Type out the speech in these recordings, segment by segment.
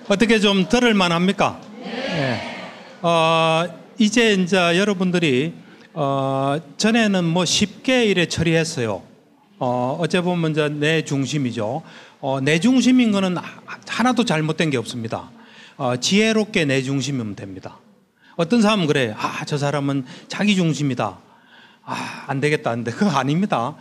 어떻게 좀 들을 만합니까? 네. 이제 여러분들이 전에는 뭐 쉽게 이래 처리했어요. 어째 보면 내 중심이죠. 내 중심인 거는 하나도 잘못된 게 없습니다. 지혜롭게 내 중심이면 됩니다. 어떤 사람은 그래. 저 사람은 자기 중심이다. 안 되겠다. 근데 그거 아닙니다.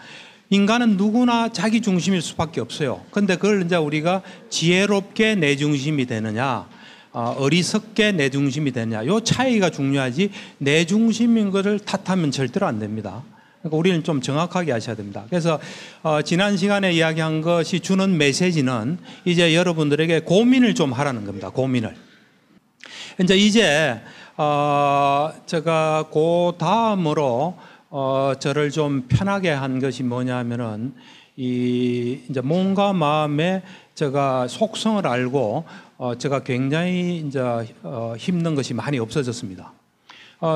인간은 누구나 자기 중심일 수밖에 없어요. 근데 그걸 우리가 지혜롭게 내 중심이 되느냐, 어리석게 내 중심이 되느냐, 요 차이가 중요하지, 내 중심인 것을 탓하면 절대로 안 됩니다. 그러니까 우리는 좀 정확하게 하셔야 됩니다. 그래서 지난 시간에 이야기한 것이 주는 메시지는 이제 여러분들에게 고민을 좀 하라는 겁니다. 고민을. 이제 제가 그 다음으로 저를 좀 편하게 한 것이 뭐냐면은 이제 몸과 마음의 제가 속성을 알고 제가 굉장히 힘든 것이 많이 없어졌습니다.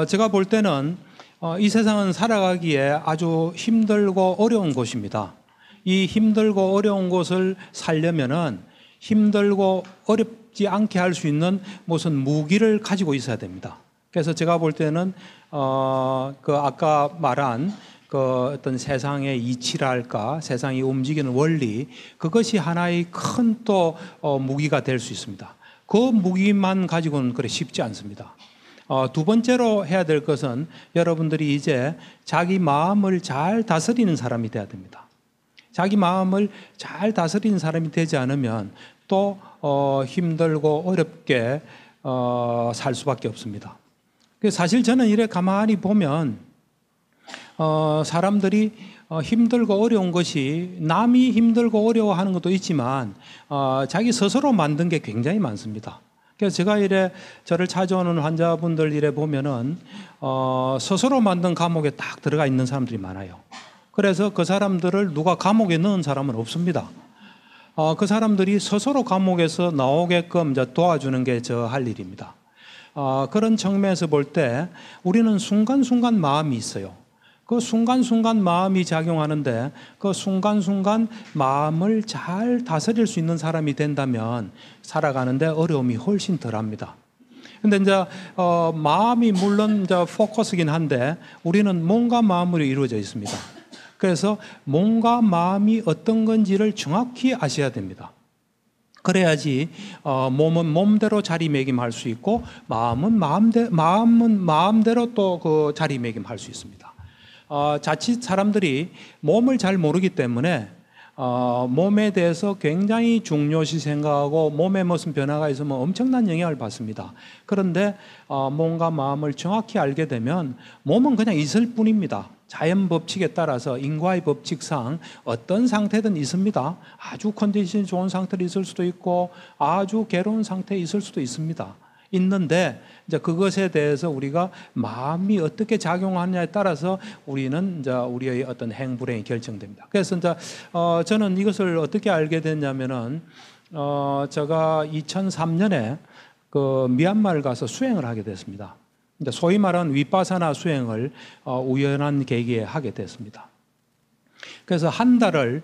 제가 볼 때는 이 세상은 살아가기에 아주 힘들고 어려운 곳입니다. 이 힘들고 어려운 곳을 살려면은 힘들고 어렵지 않게 할 수 있는 무슨 무기를 가지고 있어야 됩니다. 그래서 제가 볼 때는 그 아까 말한 그 어떤 세상의 이치랄까, 세상이 움직이는 원리, 그것이 하나의 큰 또 무기가 될 수 있습니다. 그 무기만 가지고는 그래 쉽지 않습니다. 두 번째로 해야 될 것은 여러분들이 이제 자기 마음을 잘 다스리는 사람이 돼야 됩니다. 자기 마음을 잘 다스리는 사람이 되지 않으면 또 힘들고 어렵게 살 수밖에 없습니다. 사실 저는 이래 가만히 보면 사람들이 힘들고 어려운 것이 남이 힘들고 어려워하는 것도 있지만 자기 스스로 만든 게 굉장히 많습니다. 그래서 제가 저를 찾아오는 환자분들 보면은 스스로 만든 감옥에 딱 들어가 있는 사람들이 많아요. 그래서 그 사람들을 누가 감옥에 넣은 사람은 없습니다. 그 사람들이 스스로 감옥에서 나오게끔 도와주는 게 저 할 일입니다. 그런 측면에서 볼 때 우리는 순간순간 마음이 있어요. 그 순간순간 마음이 작용하는데 그 순간순간 마음을 잘 다스릴 수 있는 사람이 된다면 살아가는데 어려움이 훨씬 덜합니다. 근데 마음이 물론 포커스긴 한데 우리는 몸과 마음으로 이루어져 있습니다. 그래서 몸과 마음이 어떤 건지를 정확히 아셔야 됩니다. 그래야지 몸은 몸대로 자리매김할 수 있고 마음은 마음대로 또 그 자리매김할 수 있습니다. 자칫 사람들이 몸을 잘 모르기 때문에 몸에 대해서 굉장히 중요시 생각하고 몸에 무슨 변화가 있으면 엄청난 영향을 받습니다. 그런데 몸과 마음을 정확히 알게 되면 몸은 그냥 있을 뿐입니다. 자연 법칙에 따라서 인과의 법칙상 어떤 상태든 있습니다. 아주 컨디션이 좋은 상태로 있을 수도 있고 아주 괴로운 상태에 있을 수도 있습니다. 있는데 이제 그것에 대해서 우리가 마음이 어떻게 작용하느냐에 따라서 우리는 우리의 어떤 행불행이 결정됩니다. 그래서 저는 이것을 어떻게 알게 됐냐면은 제가 2003년에 그 미얀마를 가서 수행을 하게 됐습니다. 소위 말하는 위파사나 수행을 우연한 계기에 하게 됐습니다. 그래서 한 달을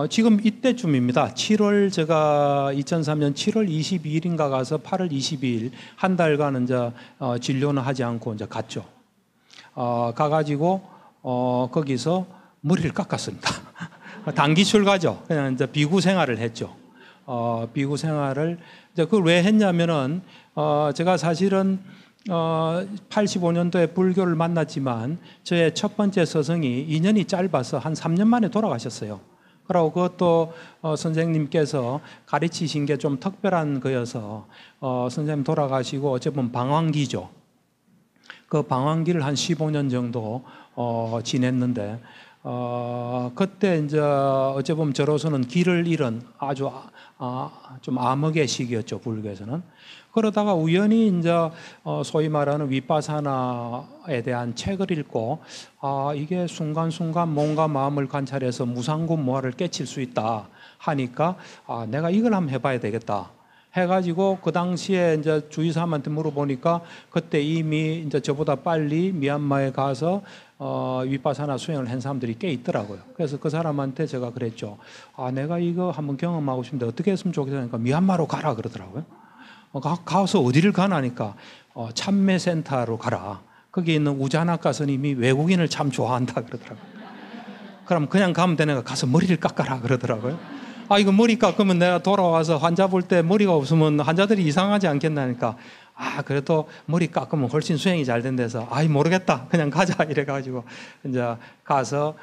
지금 이때쯤입니다. 7월 제가 2003년 7월 22일인가 가서 8월 22일 한 달간은 진료는 하지 않고 갔죠. 가가지고 거기서 머리를 깎았습니다. 단기 출가죠. 그냥 비구 생활을 했죠. 비구 생활을 그걸 왜 했냐면은 제가 사실은 85년도에 불교를 만났지만 저의 첫 번째 스승이 인연이 짧아서 한 3년 만에 돌아가셨어요. 그리고 그것도 선생님께서 가르치신 게 좀 특별한 거여서 선생님 돌아가시고 어쨌든 방황기죠. 그 방황기를 한 15년 정도 지냈는데 그때 어찌 보면 저로서는 길을 잃은 아주 좀 암흑의 시기였죠, 불교에서는. 그러다가 우연히 소위 말하는 위파사나에 대한 책을 읽고 이게 순간순간 몸과 마음을 관찰해서 무상군무화를 깨칠 수 있다 하니까 내가 이걸 한번 해봐야 되겠다. 해가지고 그 당시에 이제 주위 사람한테 물어보니까 그때 이미 이제 저보다 빨리 미얀마에 가서 위파사나 수행을 한 사람들이 꽤 있더라고요. 그래서 그 사람한테 제가 그랬죠. 아, 내가 이거 한번 경험하고 싶은데 어떻게 했으면 좋겠으니까 미얀마로 가라 그러더라고요. 가서 어디를 가나니까 참매센터로 가라. 거기 있는 우자나카 스님이 외국인을 참 좋아한다 그러더라고요. 그럼 그냥 가면 되니까 가서 머리를 깎아라 그러더라고요. 아, 이거 머리 깎으면 내가 돌아와서 환자 볼 때 머리가 없으면 환자들이 이상하지 않겠나니까, 아, 그래도 머리 깎으면 훨씬 수행이 잘 된대서, 아이, 모르겠다. 그냥 가자. 이래가지고, 이제 가서,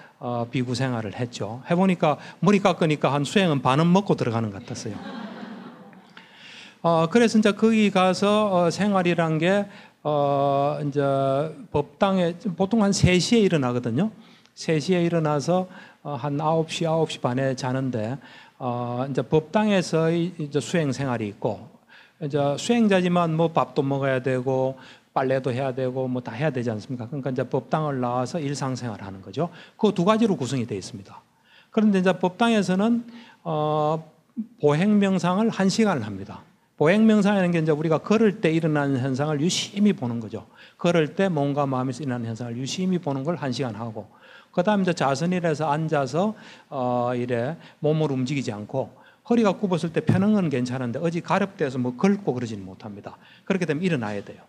비구 생활을 했죠. 해보니까 머리 깎으니까 한 수행은 반은 먹고 들어가는 것 같았어요. 그래서 이제 거기 가서, 생활이란 게, 이제 법당에 보통 한 3시에 일어나거든요. 3시에 일어나서, 한 9시, 9시 반에 자는데, 이제 법당에서 이제 수행 생활이 있고, 이제 수행자지만 뭐 밥도 먹어야 되고, 빨래도 해야 되고, 뭐 다 해야 되지 않습니까? 그러니까 이제 법당을 나와서 일상생활 하는 거죠. 그 2가지로 구성이 되어 있습니다. 그런데 이제 법당에서는, 보행명상을 1시간을 합니다. 보행명상이라는 게 이제 우리가 걸을 때 일어나는 현상을 유심히 보는 거죠. 걸을 때 몸과 마음에서 일어나는 현상을 유심히 보는 걸 1시간 하고, 그 다음에 이제 자선이라서 앉아서, 이래 몸을 움직이지 않고, 허리가 굽었을 때 펴는 건 괜찮은데, 어디 가렵대서 뭐 긁고 그러지는 못합니다. 그렇게 되면 일어나야 돼요.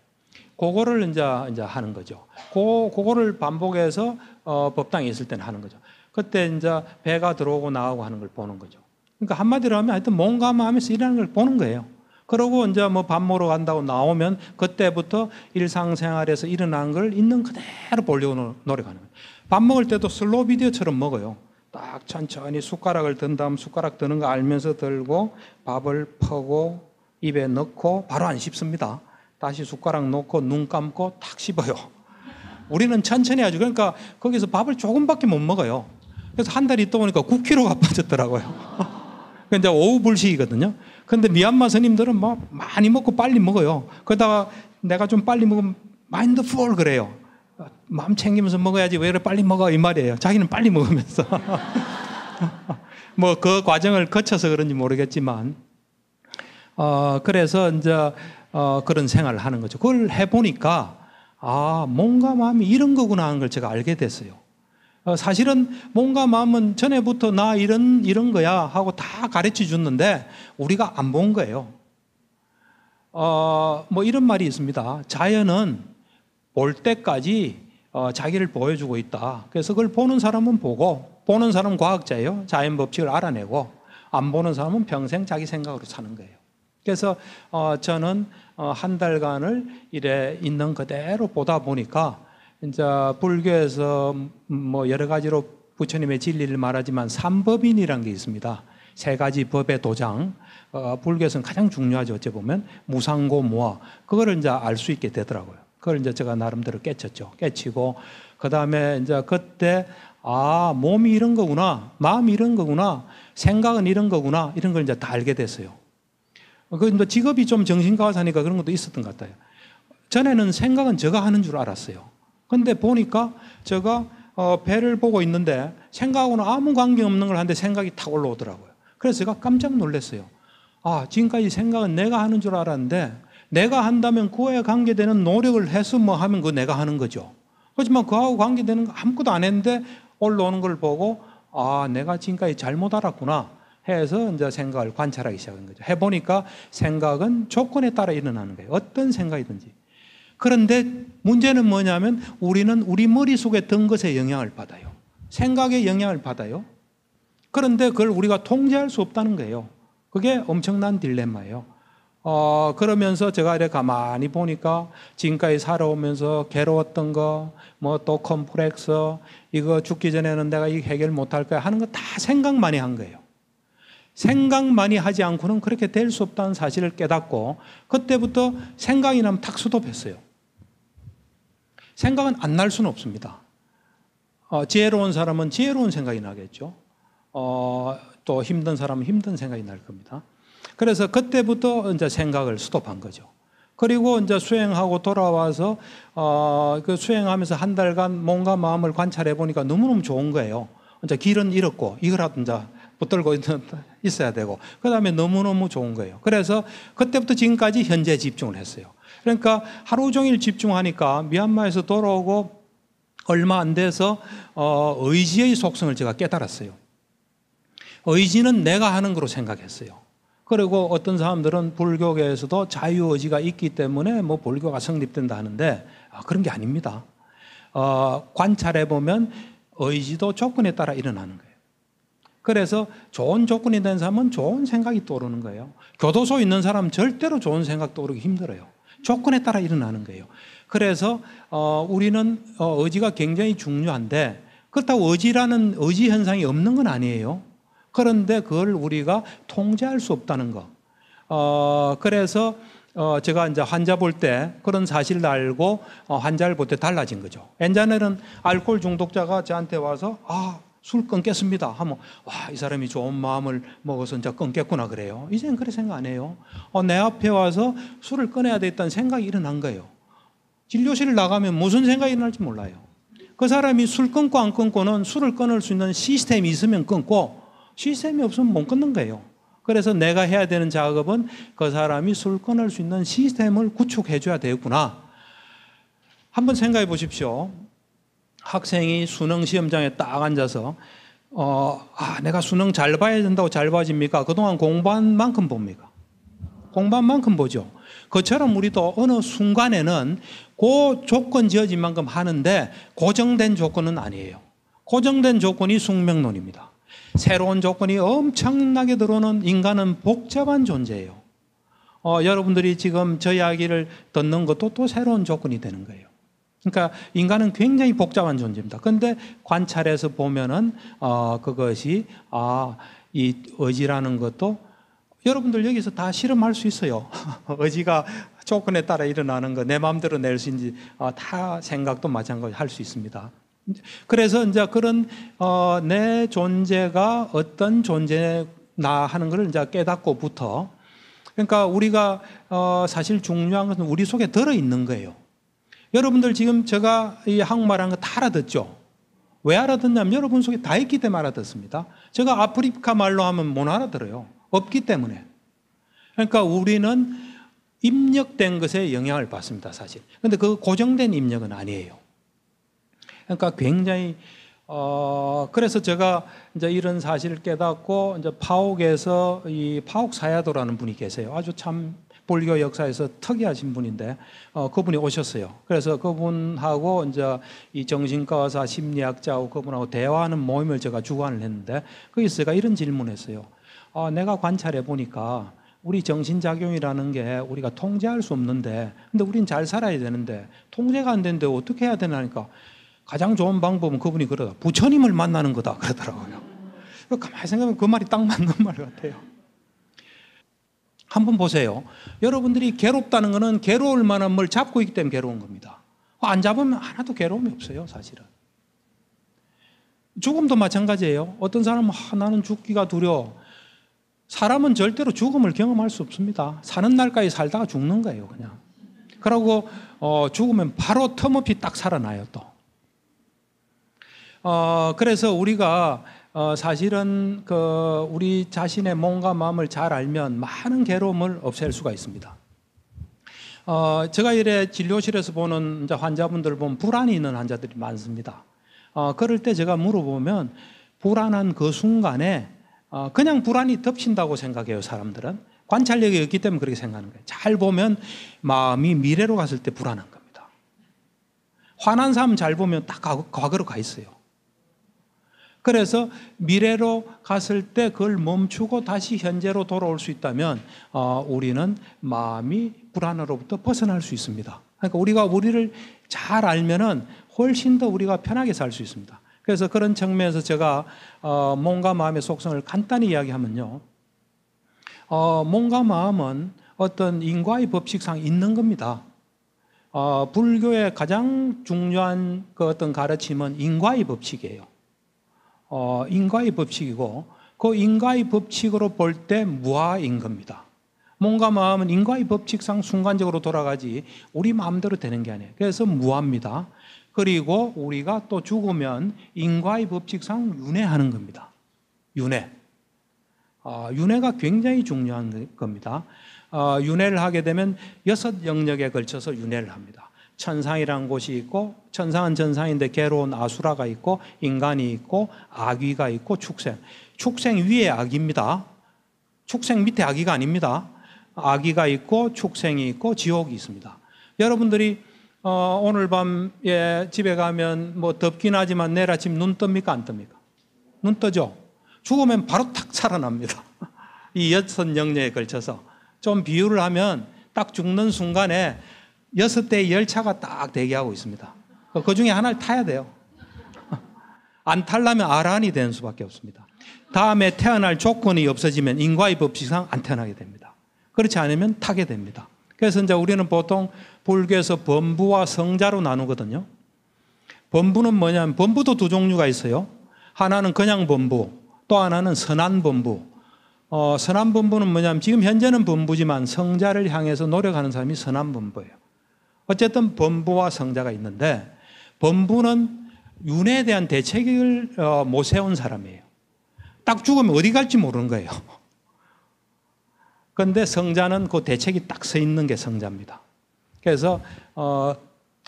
그거를 이제 하는 거죠. 그거를 반복해서, 법당에 있을 때는 하는 거죠. 그때 이제 배가 들어오고 나오고 하는 걸 보는 거죠. 그러니까 한마디로 하면 하여튼 몸과 마음에서 일하는 걸 보는 거예요. 그러고 이제 뭐 밥 먹으러 간다고 나오면 그때부터 일상생활에서 일어난 걸 있는 그대로 보려고 노력하는 거예요. 밥 먹을 때도 슬로우 비디오처럼 먹어요. 딱 천천히 숟가락을 든 다음 숟가락 드는 거 알면서 들고 밥을 퍼고 입에 넣고 바로 안 씹습니다. 다시 숟가락 놓고 눈 감고 탁 씹어요. 우리는 천천히 하죠. 그러니까 거기서 밥을 조금밖에 못 먹어요. 그래서 한 달 있다 보니까 9kg가 빠졌더라고요. 이제 오후 불식이거든요. 근데 미얀마 스님들은 막 많이 먹고 빨리 먹어요. 그러다가 내가 좀 빨리 먹으면 마인드풀 그래요. 마음 챙기면서 먹어야지 왜 이렇게 빨리 먹어 이 말이에요. 자기는 빨리 먹으면서. 뭐 그 과정을 거쳐서 그런지 모르겠지만, 그래서 이제 그런 생활을 하는 거죠. 그걸 해보니까 아, 몸과 마음이 이런 거구나 하는 걸 제가 알게 됐어요. 사실은 몸과 마음은 전에부터 나 이런 거야 하고 다 가르쳐 줬는데 우리가 안 본 거예요. 뭐 이런 말이 있습니다. 자연은 볼 때까지 자기를 보여주고 있다. 그래서 그걸 보는 사람은 보고, 보는 사람은 과학자예요. 자연 법칙을 알아내고, 안 보는 사람은 평생 자기 생각으로 사는 거예요. 그래서 저는 한 달간을 이래 있는 그대로 보다 보니까 이제 불교에서 뭐 여러 가지로 부처님의 진리를 말하지만 삼법인이라는 게 있습니다. 3가지 법의 도장. 불교에서는 가장 중요하죠. 어째 보면 무상고 무아. 그거를 이제 알 수 있게 되더라고요. 그걸 이제 제가 나름대로 깨쳤죠. 깨치고 그 다음에 이제 그때 아, 몸이 이런 거구나, 마음이 이런 거구나, 생각은 이런 거구나, 이런 걸 이제 다 알게 됐어요. 그 이제 직업이 좀 정신과사니까 그런 것도 있었던 것 같아요. 전에는 생각은 제가 하는 줄 알았어요. 근데 보니까 제가 배를 보고 있는데 생각하고는 아무 관계없는 걸 하는데 생각이 탁 올라오더라고요. 그래서 제가 깜짝 놀랐어요. 아, 지금까지 생각은 내가 하는 줄 알았는데 내가 한다면 그에 관계되는 노력을 해서 뭐 하면 그거 내가 하는 거죠. 하지만 그하고 관계되는 거 아무것도 안 했는데 올라오는 걸 보고 아, 내가 지금까지 잘못 알았구나 해서 이제 생각을 관찰하기 시작한 거죠. 해보니까 생각은 조건에 따라 일어나는 거예요. 어떤 생각이든지. 그런데 문제는 뭐냐면 우리는 우리 머릿속에 든 것에 영향을 받아요. 생각에 영향을 받아요. 그런데 그걸 우리가 통제할 수 없다는 거예요. 그게 엄청난 딜레마예요. 그러면서 제가 이렇게 가만히 보니까 지금까지 살아오면서 괴로웠던 거, 뭐 또 컴플렉스, 이거 죽기 전에는 내가 이 해결 못할 거야 하는 거 다 생각만이 한 거예요. 생각만이 하지 않고는 그렇게 될 수 없다는 사실을 깨닫고 그때부터 생각이 나면 탁 스톱했어요. 생각은 안 날 수는 없습니다. 지혜로운 사람은 지혜로운 생각이 나겠죠. 또 힘든 사람은 힘든 생각이 날 겁니다. 그래서 그때부터 이제 생각을 스톱한 거죠. 그리고 이제 수행하고 돌아와서 그 수행하면서 한 달간 몸과 마음을 관찰해 보니까 너무너무 좋은 거예요. 이제 길은 잃었고 이거라도 이제 붙들고 있어야 되고 그다음에 너무너무 좋은 거예요. 그래서 그때부터 지금까지 현재 집중을 했어요. 그러니까 하루 종일 집중하니까 미얀마에서 돌아오고 얼마 안 돼서 의지의 속성을 제가 깨달았어요. 의지는 내가 하는 거로 생각했어요. 그리고 어떤 사람들은 불교계에서도 자유의지가 있기 때문에 뭐 불교가 성립된다 하는데 그런 게 아닙니다. 관찰해 보면 의지도 조건에 따라 일어나는 거예요. 그래서 좋은 조건이 된 사람은 좋은 생각이 떠오르는 거예요. 교도소에 있는 사람은 절대로 좋은 생각 떠오르기 힘들어요. 조건에 따라 일어나는 거예요. 그래서 우리는 의지가 굉장히 중요한데 그렇다고 의지 현상이 없는 건 아니에요. 그런데 그걸 우리가 통제할 수 없다는 거. 그래서 제가 이제 환자 볼 때 그런 사실을 알고 환자를 볼 때 달라진 거죠. 옛날에는 알코올 중독자가 저한테 와서 술 끊겠습니다 하면 와, 이 사람이 좋은 마음을 먹어서 이제 끊겠구나 그래요. 이제는 그렇게 생각 안 해요. 내 앞에 와서 술을 끊어야 되겠다는 생각이 일어난 거예요. 진료실을 나가면 무슨 생각이 일어날지 몰라요. 그 사람이 술 끊고 안 끊고는 술을 끊을 수 있는 시스템이 있으면 끊고 시스템이 없으면 못 끊는 거예요. 그래서 내가 해야 되는 작업은 그 사람이 술 끊을 수 있는 시스템을 구축해 줘야 되겠구나. 한번 생각해 보십시오. 학생이 수능 시험장에 딱 앉아서 내가 수능 잘 봐야 된다고 잘 봐집니까? 그동안 공부한 만큼 봅니까? 공부한 만큼 보죠. 그처럼 우리도 어느 순간에는 그 조건 지어진 만큼 하는데 고정된 조건은 아니에요. 고정된 조건이 숙명론입니다. 새로운 조건이 엄청나게 들어오는 인간은 복잡한 존재예요. 여러분들이 지금 저 이야기를 듣는 것도 또 새로운 조건이 되는 거예요. 그러니까 인간은 굉장히 복잡한 존재입니다. 그런데 관찰해서 보면은 그것이 이 의지라는 것도 여러분들 여기서 다 실험할 수 있어요. 의지가 조건에 따라 일어나는 거 내 마음대로 낼 수 있는지 다 생각도 마찬가지 할 수 있습니다. 그래서 이제 그런 내 존재가 어떤 존재나 하는 것을 이제 깨닫고부터 그러니까 우리가 사실 중요한 것은 우리 속에 들어 있는 거예요. 여러분들 지금 제가 이 한국말하는 거 다 알아듣죠? 왜 알아듣냐면 여러분 속에 다 있기 때문에 알아듣습니다. 제가 아프리카 말로 하면 못 알아들어요. 없기 때문에. 그러니까 우리는 입력된 것에 영향을 받습니다, 사실. 그런데 그 고정된 입력은 아니에요. 그러니까 굉장히 그래서 제가 이제 이런 사실을 깨닫고 이제 파옥에서 이 파옥 사야도라는 분이 계세요. 아주 참 불교 역사에서 특이하신 분인데 그분이 오셨어요. 그래서 그분하고 이제 이 정신과 의사 심리학자하고 그분하고 대화하는 모임을 제가 주관을 했는데 거기서 제가 이런 질문했어요. 내가 관찰해 보니까 우리 정신작용이라는 게 우리가 통제할 수 없는데 근데 우린 잘 살아야 되는데 통제가 안 되는데 어떻게 해야 되나니까 가장 좋은 방법은 그분이 그러다 부처님을 만나는 거다 그러더라고요. 가만히 생각하면 그 말이 딱 맞는 말 같아요. 한번 보세요. 여러분들이 괴롭다는 것은 괴로울 만한 뭘 잡고 있기 때문에 괴로운 겁니다. 안 잡으면 하나도 괴로움이 없어요, 사실은. 죽음도 마찬가지예요. 어떤 사람은 나는 죽기가 두려워. 사람은 절대로 죽음을 경험할 수 없습니다. 사는 날까지 살다가 죽는 거예요, 그냥. 그러고 죽으면 바로 텀없이 딱 살아나요, 또. 그래서 우리가 사실은 우리 자신의 몸과 마음을 잘 알면 많은 괴로움을 없앨 수가 있습니다. 제가 이래 진료실에서 보는 이제 환자분들 보면 불안이 있는 환자들이 많습니다. 그럴 때 제가 물어보면 불안한 그 순간에 그냥 불안이 덮친다고 생각해요, 사람들은. 관찰력이 없기 때문에 그렇게 생각하는 거예요. 잘 보면 마음이 미래로 갔을 때 불안한 겁니다. 화난 사람 잘 보면 딱 과거로 가 있어요. 그래서 미래로 갔을 때 그걸 멈추고 다시 현재로 돌아올 수 있다면 우리는 마음이 불안으로부터 벗어날 수 있습니다. 그러니까 우리가 우리를 잘 알면은 훨씬 더 우리가 편하게 살 수 있습니다. 그래서 그런 측면에서 제가 몸과 마음의 속성을 간단히 이야기하면요. 몸과 마음은 어떤 인과의 법칙상 있는 겁니다. 불교의 가장 중요한 그 어떤 가르침은 인과의 법칙이에요. 인과의 법칙이고 그 인과의 법칙으로 볼 때 무아인 겁니다. 몸과 마음은 인과의 법칙상 순간적으로 돌아가지 우리 마음대로 되는 게 아니에요. 그래서 무아입니다. 그리고 우리가 또 죽으면 인과의 법칙상 윤회하는 겁니다. 윤회. 윤회가 굉장히 중요한 겁니다. 윤회를 하게 되면 6 영역에 걸쳐서 윤회를 합니다. 천상이라는 곳이 있고, 천상은 천상인데 괴로운 아수라가 있고, 인간이 있고, 아귀가 있고, 축생. 축생 위에 아귀입니다. 축생 밑에 아귀가 아닙니다. 아귀가 있고, 축생이 있고, 지옥이 있습니다. 여러분들이 오늘 밤에 집에 가면 뭐 덥긴 하지만 내일 아침 눈 뜹니까? 안 뜹니까? 눈 뜨죠? 죽으면 바로 탁 살아납니다. 이 6 영역에 걸쳐서. 좀 비유를 하면 딱 죽는 순간에 6대의 열차가 딱 대기하고 있습니다. 그 중에 하나를 타야 돼요. 안 타려면 아란이 되는 수밖에 없습니다. 다음에 태어날 조건이 없어지면 인과의 법칙상 안 태어나게 됩니다. 그렇지 않으면 타게 됩니다. 그래서 이제 우리는 보통 불교에서 범부와 성자로 나누거든요. 범부는 뭐냐면 범부도 2 종류가 있어요. 하나는 그냥 범부, 또 하나는 선한 범부. 선한 범부는 뭐냐면 지금 현재는 범부지만 성자를 향해서 노력하는 사람이 선한 범부예요. 어쨌든 범부와 성자가 있는데 범부는 윤회에 대한 대책을 못 세운 사람이에요. 딱 죽으면 어디 갈지 모르는 거예요. 그런데 성자는 그 대책이 딱 서 있는 게 성자입니다. 그래서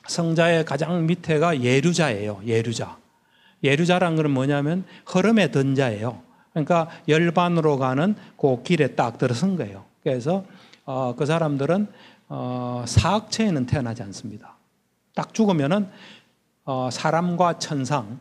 성자의 가장 밑에가 예류자예요. 예류자. 예류자란 건 뭐냐면 흐름에 든 자예요. 그러니까 열반으로 가는 그 길에 딱 들어선 거예요. 그래서 그 사람들은 사악처에는 태어나지 않습니다. 딱 죽으면은 사람과 천상,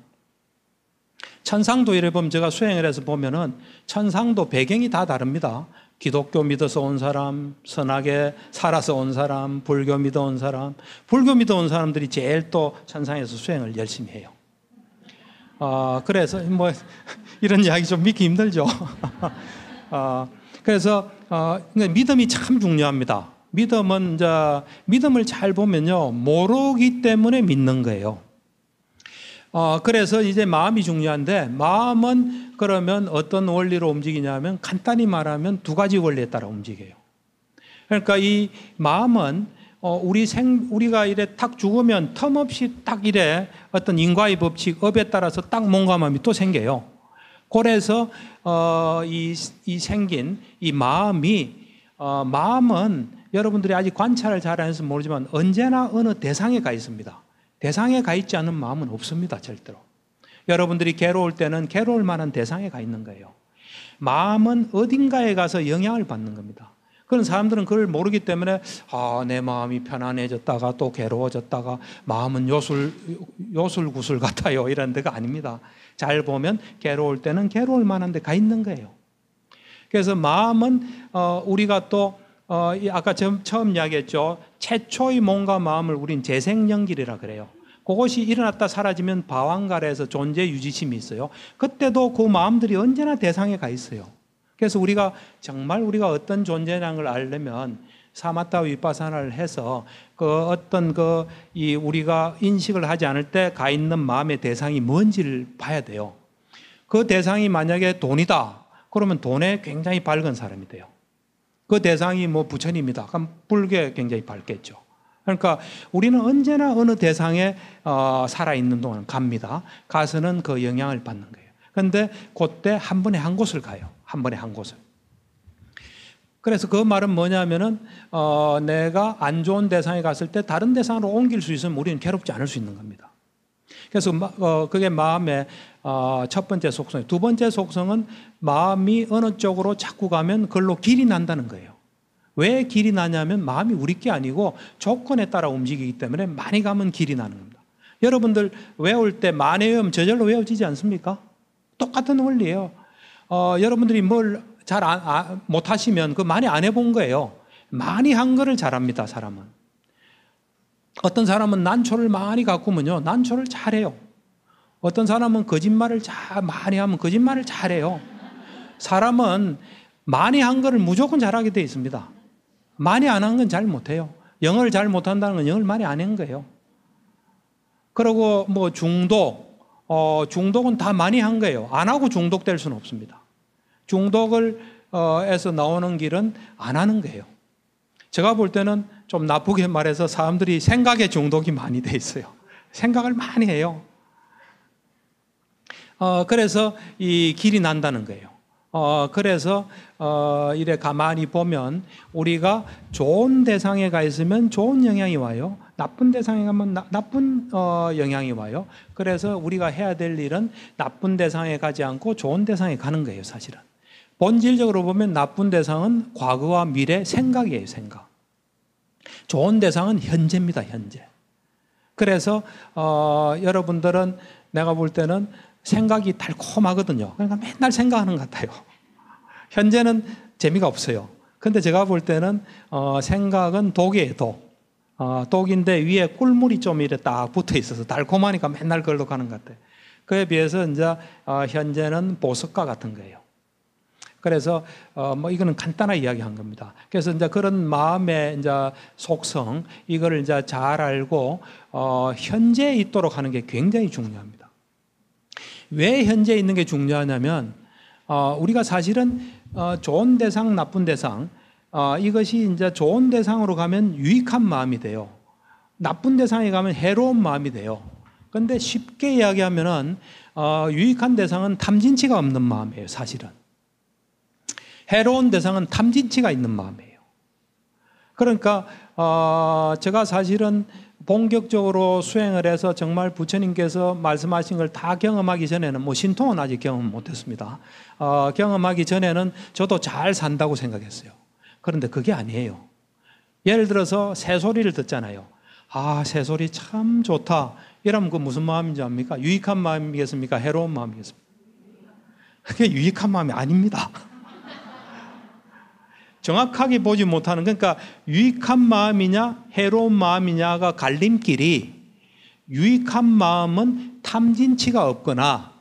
천상도 이래 보면 제가 수행을 해서 보면은 천상도 배경이 다 다릅니다. 기독교 믿어서 온 사람, 선하게 살아서 온 사람, 불교 믿어 온 사람, 불교 믿어 온 사람들이 제일 또 천상에서 수행을 열심히 해요. 그래서 뭐 이런 이야기 좀 믿기 힘들죠. 그래서 믿음이 참 중요합니다. 믿음은 이제 믿음을 잘 보면요, 모르기 때문에 믿는 거예요. 그래서 이제 마음이 중요한데, 마음은 그러면 어떤 원리로 움직이냐면 간단히 말하면 2 가지 원리에 따라 움직여요. 그러니까 이 마음은 우리가 이래 탁 죽으면 텀없이 딱 이래 어떤 인과의 법칙, 업에 따라서 딱 몸과 마음이 또 생겨요. 그래서 이 생긴 이 마음이 마음은 여러분들이 아직 관찰을 잘 안 해서 모르지만 언제나 어느 대상에 가 있습니다. 대상에 가 있지 않은 마음은 없습니다. 절대로. 여러분들이 괴로울 때는 괴로울 만한 대상에 가 있는 거예요. 마음은 어딘가에 가서 영향을 받는 겁니다. 그런 사람들은 그걸 모르기 때문에 내 마음이 편안해졌다가 또 괴로워졌다가 마음은 요술구슬 같아요, 이런 데가 아닙니다. 잘 보면 괴로울 때는 괴로울 만한 데 가 있는 거예요. 그래서 마음은 우리가 또 아까 처음 이야기했죠. 최초의 몸과 마음을 우린 재생연길이라 그래요. 그것이 일어났다 사라지면 바왕가래에서 존재 유지심이 있어요. 그때도 그 마음들이 언제나 대상에 가 있어요. 그래서 우리가 정말 우리가 어떤 존재라는 걸 알려면 사마타 위파사나를 해서 우리가 인식을 하지 않을 때 가 있는 마음의 대상이 뭔지를 봐야 돼요. 그 대상이 만약에 돈이다, 그러면 돈에 굉장히 밝은 사람이 돼요. 그 대상이 뭐 부처님이다, 그럼 불교에 굉장히 밝겠죠. 그러니까 우리는 언제나 어느 대상에 살아있는 동안 갑니다. 가서는 그 영향을 받는 거예요. 그런데 그때 한 번에 한 곳을 가요. 한 번에 한 곳을. 그래서 그 말은 뭐냐면은 내가 안 좋은 대상에 갔을 때 다른 대상으로 옮길 수 있으면 우리는 괴롭지 않을 수 있는 겁니다. 그래서 그게 마음의 첫 번째 속성이에요. 2 번째 속성은 마음이 어느 쪽으로 자꾸 가면 그걸로 길이 난다는 거예요. 왜 길이 나냐면 마음이 우리 게 아니고 조건에 따라 움직이기 때문에 많이 가면 길이 나는 겁니다. 여러분들 외울 때 많이 외우면 저절로 외워지지 않습니까? 똑같은 원리예요. 여러분들이 뭘 잘 못하시면 그 많이 안 해본 거예요. 많이 한 거를 잘합니다, 사람은. 어떤 사람은 난초를 많이 가꾸면요, 난초를 잘해요. 어떤 사람은 거짓말을 많이 하면 거짓말을 잘해요. 사람은 많이 한 거를 무조건 잘하게 돼 있습니다. 많이 안 한 건 잘 못해요. 영어를 잘 못한다는 건 영어를 많이 안 한 거예요. 그리고 뭐 중독은 다 많이 한 거예요. 안 하고 중독될 수는 없습니다. 중독에서 나오는 길은 안 하는 거예요. 제가 볼 때는 좀 나쁘게 말해서 사람들이 생각에 중독이 많이 돼 있어요. 생각을 많이 해요. 그래서 이 길이 난다는 거예요. 그래서 이래 가만히 보면 우리가 좋은 대상에 가 있으면 좋은 영향이 와요. 나쁜 대상에 가면 나쁜 영향이 와요. 그래서 우리가 해야 될 일은 나쁜 대상에 가지 않고 좋은 대상에 가는 거예요, 사실은. 본질적으로 보면 나쁜 대상은 과거와 미래, 생각이에요, 생각. 좋은 대상은 현재입니다, 현재. 그래서 여러분들은 내가 볼 때는 생각이 달콤하거든요. 그러니까 맨날 생각하는 것 같아요. 현재는 재미가 없어요. 근데 제가 볼 때는 생각은 독이에요, 독. 독인데 위에 꿀물이 좀 이렇게 딱 붙어 있어서 달콤하니까 맨날 걸로 가는 것 같아요. 그에 비해서 이제 현재는 보석과 같은 거예요. 그래서 뭐 이거는 간단하게 이야기한 겁니다. 그래서 이제 그런 마음의 이제 속성 이거를 이제 잘 알고 현재에 있도록 하는 게 굉장히 중요합니다. 왜 현재에 있는 게 중요하냐면 우리가 사실은 좋은 대상, 나쁜 대상 이것이 이제 좋은 대상으로 가면 유익한 마음이 돼요. 나쁜 대상에 가면 해로운 마음이 돼요. 그런데 쉽게 이야기하면은 유익한 대상은 탐진치가 없는 마음이에요, 사실은. 해로운 대상은 탐진치가 있는 마음이에요. 그러니까 제가 사실은 본격적으로 수행을 해서 정말 부처님께서 말씀하신 걸 다 경험하기 전에는 뭐 신통은 아직 경험 못했습니다. 경험하기 전에는 저도 잘 산다고 생각했어요. 그런데 그게 아니에요. 예를 들어서 새소리를 듣잖아요. 아, 새소리 참 좋다. 이러면 그 무슨 마음인지 압니까? 유익한 마음이겠습니까? 해로운 마음이겠습니까? 그게 유익한 마음이 아닙니다. 정확하게 보지 못하는, 그러니까 유익한 마음이냐 해로운 마음이냐가 갈림길이, 유익한 마음은 탐진치가 없거나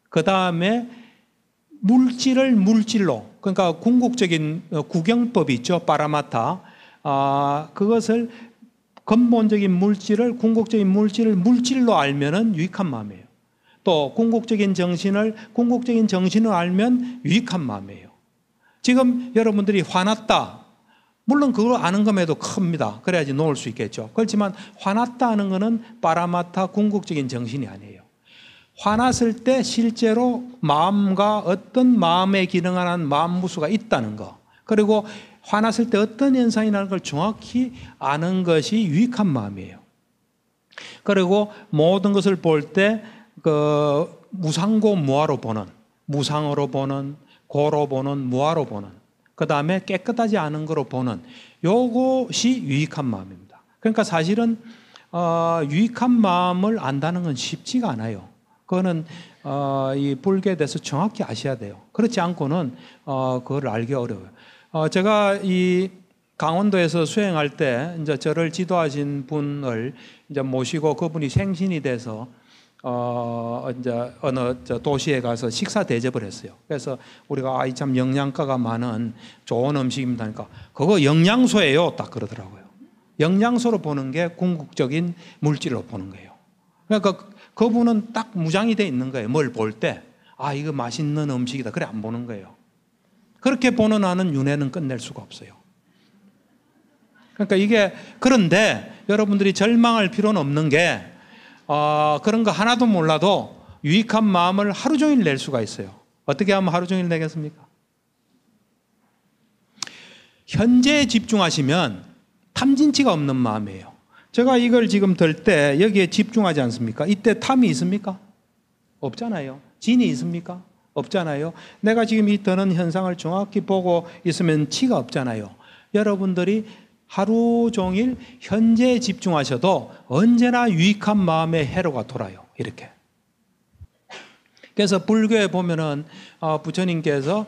그 다음에 물질을 물질로, 그러니까 궁극적인 구경법이 있죠, 파라마타. 그것을 근본적인 물질을, 궁극적인 물질을 물질로 알면은 유익한 마음이에요. 또 궁극적인 정신을 알면 유익한 마음이에요. 지금 여러분들이 화났다. 물론 그걸 아는 것에도 큽니다. 그래야지 놓을 수 있겠죠. 그렇지만 화났다 하는 것은 파라마타 궁극적인 정신이 아니에요. 화났을 때 실제로 마음과 어떤 마음에 기능하는 마음무수가 있다는 거. 그리고 화났을 때 어떤 현상이 나는 걸 정확히 아는 것이 유익한 마음이에요. 그리고 모든 것을 볼 때 그 무상고 무아로 보는, 무상으로 보는, 고로 보는, 무아로 보는, 그 다음에 깨끗하지 않은 거로 보는, 요것이 유익한 마음입니다. 그러니까 사실은 유익한 마음을 안다는 건 쉽지가 않아요. 그거는 이 불교에 대해서 정확히 아셔야 돼요. 그렇지 않고는 그걸 알기 어려워요. 제가 이 강원도에서 수행할 때 이제 저를 지도하신 분을 이제 모시고 그분이 생신이 돼서 이제 어느 도시에 가서 식사 대접을 했어요. 그래서 우리가 아이 참 영양가가 많은 좋은 음식입니다. 그러니까 그거 영양소예요. 딱 그러더라고요. 영양소로 보는 게 궁극적인 물질로 보는 거예요. 그러니까 그분은 딱 무장이 돼 있는 거예요. 뭘 볼 때. 아, 이거 맛있는 음식이다. 그래 안 보는 거예요. 그렇게 보는 한은 윤회는 끝낼 수가 없어요. 그러니까 이게, 그런데 여러분들이 절망할 필요는 없는 게 그런 거 하나도 몰라도 유익한 마음을 하루 종일 낼 수가 있어요. 어떻게 하면 하루 종일 내겠습니까? 현재에 집중하시면 탐진치가 없는 마음이에요. 제가 이걸 지금 들 때 여기에 집중하지 않습니까? 이때 탐이 있습니까? 없잖아요. 진이 있습니까? 없잖아요. 내가 지금 이 드는 현상을 정확히 보고 있으면 치가 없잖아요. 여러분들이 하루 종일 현재에 집중하셔도 언제나 유익한 마음의 해로가 돌아요. 이렇게. 그래서 불교에 보면은 부처님께서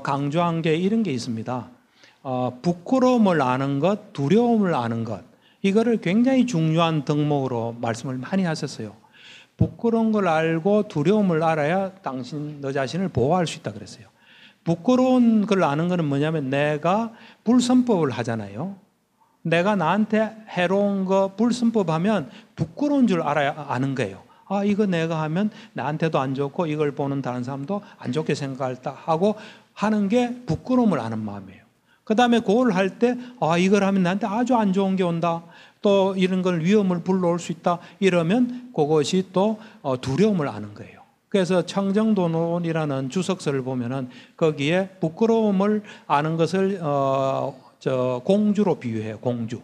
강조한 게 이런 게 있습니다. 부끄러움을 아는 것, 두려움을 아는 것, 이거를 굉장히 중요한 덕목으로 말씀을 많이 하셨어요. 부끄러운 걸 알고 두려움을 알아야 너 자신을 보호할 수 있다 그랬어요. 부끄러운 걸 아는 것은 뭐냐면 내가 불선법을 하잖아요. 내가 나한테 해로운 거 불선법 하면 부끄러운 줄 알아야 아는 거예요. 아, 이거 내가 하면 나한테도 안 좋고 이걸 보는 다른 사람도 안 좋게 생각할다 하고 하는 게 부끄러움을 아는 마음이에요. 그 다음에 그걸 할 때 이걸 하면 나한테 아주 안 좋은 게 온다. 또 이런 걸 위험을 불러올 수 있다. 이러면 그것이 또 두려움을 아는 거예요. 그래서 청정도론이라는 주석서를 보면은 거기에 부끄러움을 아는 것을 공주로 비유해요. 공주.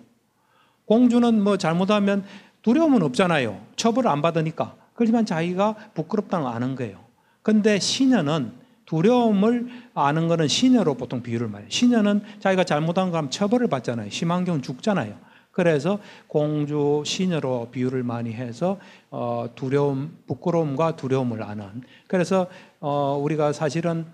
공주는 뭐 잘못하면 두려움은 없잖아요. 처벌을 안 받으니까. 그렇지만 자기가 부끄럽다는 걸 아는 거예요. 근데 시녀는 두려움을 아는 거는 시녀로 보통 비유를 말해요. 시녀는 자기가 잘못한 거 하면 처벌을 받잖아요. 심한 경우는 죽잖아요. 그래서 공주, 시녀로 비유를 많이 해서 두려움, 부끄러움과 두려움을 아는. 그래서 우리가 사실은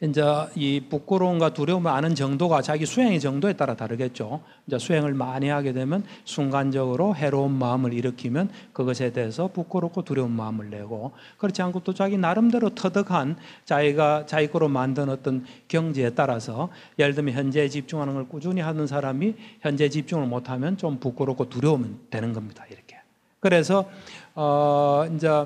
이제 이 부끄러움과 두려움을 아는 정도가 자기 수행의 정도에 따라 다르겠죠. 이제 수행을 많이 하게 되면 순간적으로 해로운 마음을 일으키면 그것에 대해서 부끄럽고 두려운 마음을 내고, 그렇지 않고 또 자기 나름대로 터득한 자기 거로 만든 어떤 경지에 따라서, 예를 들면 현재에 집중하는 걸 꾸준히 하는 사람이 현재 집중을 못하면 좀 부끄럽고 두려우면 되는 겁니다. 이렇게. 그래서 이제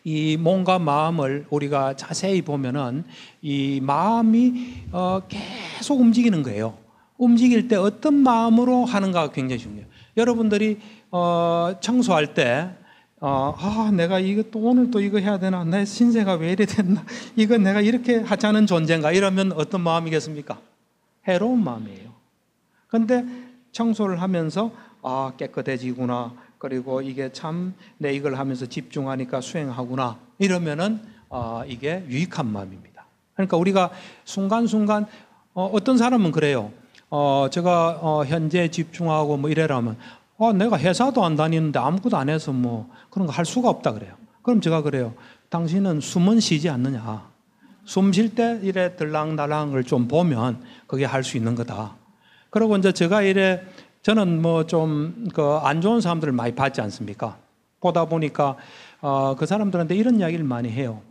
이 몸과 마음을 우리가 자세히 보면은 이 마음이 계속 움직이는 거예요. 움직일 때 어떤 마음으로 하는가가 굉장히 중요해요. 여러분들이 청소할 때 내가 이거 또 오늘 또 이거 해야 되나? 내 신세가 왜 이래 됐나? 이거 내가 이렇게 하자는 존재인가? 이러면 어떤 마음이겠습니까? 해로운 마음이에요. 그런데 청소를 하면서 깨끗해지구나. 그리고 이게 참 내 이걸 하면서 집중하니까 수행하구나. 이러면은 이게 유익한 마음입니다. 그러니까 우리가 순간순간 어떤 사람은 그래요. 제가 현재 집중하고 뭐 이래라면 내가 회사도 안 다니는데 아무것도 안 해서 뭐 그런 거 할 수가 없다 그래요. 그럼 제가 그래요. 당신은 숨은 쉬지 않느냐. 숨 쉴 때 이래 들랑달랑한 걸 좀 보면 그게 할 수 있는 거다. 그리고 이제 제가 저는 뭐 좀 안 좋은 사람들을 많이 봤지 않습니까? 보다 보니까 그 사람들한테 이런 이야기를 많이 해요.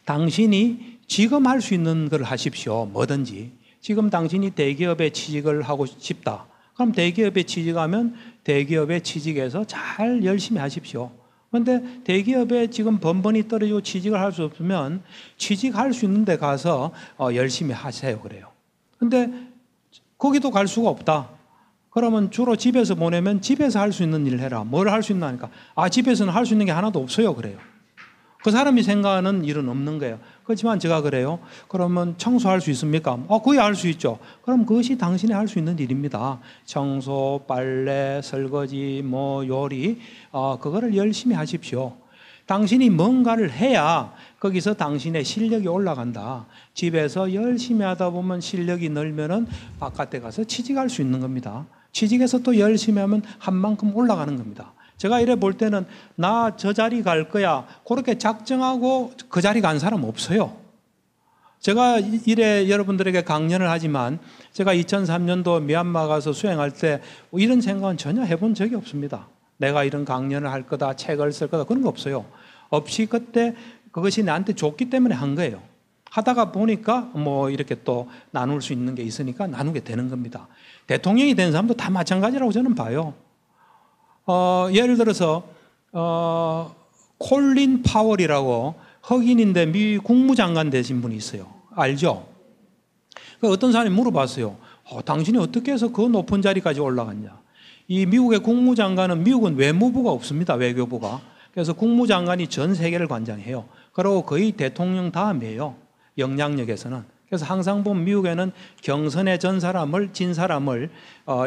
당신이 지금 할 수 있는 걸 하십시오. 뭐든지. 지금 당신이 대기업에 취직을 하고 싶다. 그럼 대기업에 취직하면 대기업에 취직해서 잘 열심히 하십시오. 그런데 대기업에 지금 번번이 떨어지고 취직을 할 수 없으면 취직할 수 있는 데 가서 열심히 하세요. 그래요. 근데 거기도 갈 수가 없다. 그러면 주로 집에서 보내면 집에서 할 수 있는 일을 해라. 뭘 할 수 있나 하니까 집에서는 할 수 있는 게 하나도 없어요. 그래요. 그 사람이 생각하는 일은 없는 거예요. 그렇지만 제가 그래요. 그러면 청소할 수 있습니까? 거의 할 수 있죠. 그럼 그것이 당신이 할 수 있는 일입니다. 청소, 빨래, 설거지, 뭐 요리, 그거를 열심히 하십시오. 당신이 뭔가를 해야 거기서 당신의 실력이 올라간다. 집에서 열심히 하다 보면 실력이 늘면은 바깥에 가서 취직할 수 있는 겁니다. 취직해서 또 열심히 하면 한 만큼 올라가는 겁니다. 제가 이래 볼 때는 나 저 자리 갈 거야. 그렇게 작정하고 그 자리 간 사람 없어요. 제가 이래 여러분들에게 강연을 하지만 제가 2003년도 미얀마 가서 수행할 때 이런 생각은 전혀 해본 적이 없습니다. 내가 이런 강연을 할 거다, 책을 쓸 거다, 그런 거 없어요. 없이 그때 그것이 나한테 좋기 때문에 한 거예요. 하다가 보니까 뭐 이렇게 또 나눌 수 있는 게 있으니까 나누게 되는 겁니다. 대통령이 된 사람도 다 마찬가지라고 저는 봐요. 예를 들어서 콜린 파월이라고 흑인인데 미 국무장관 되신 분이 있어요. 알죠? 어떤 사람이 물어봤어요. 당신이 어떻게 해서 그 높은 자리까지 올라갔냐? 이 미국의 국무장관은, 미국은 외무부가 없습니다. 외교부가. 그래서 국무장관이 전 세계를 관장해요. 그리고 거의 대통령 다음이에요. 영향력에서는. 그래서 항상 보면 미국에는 경선에 진 사람을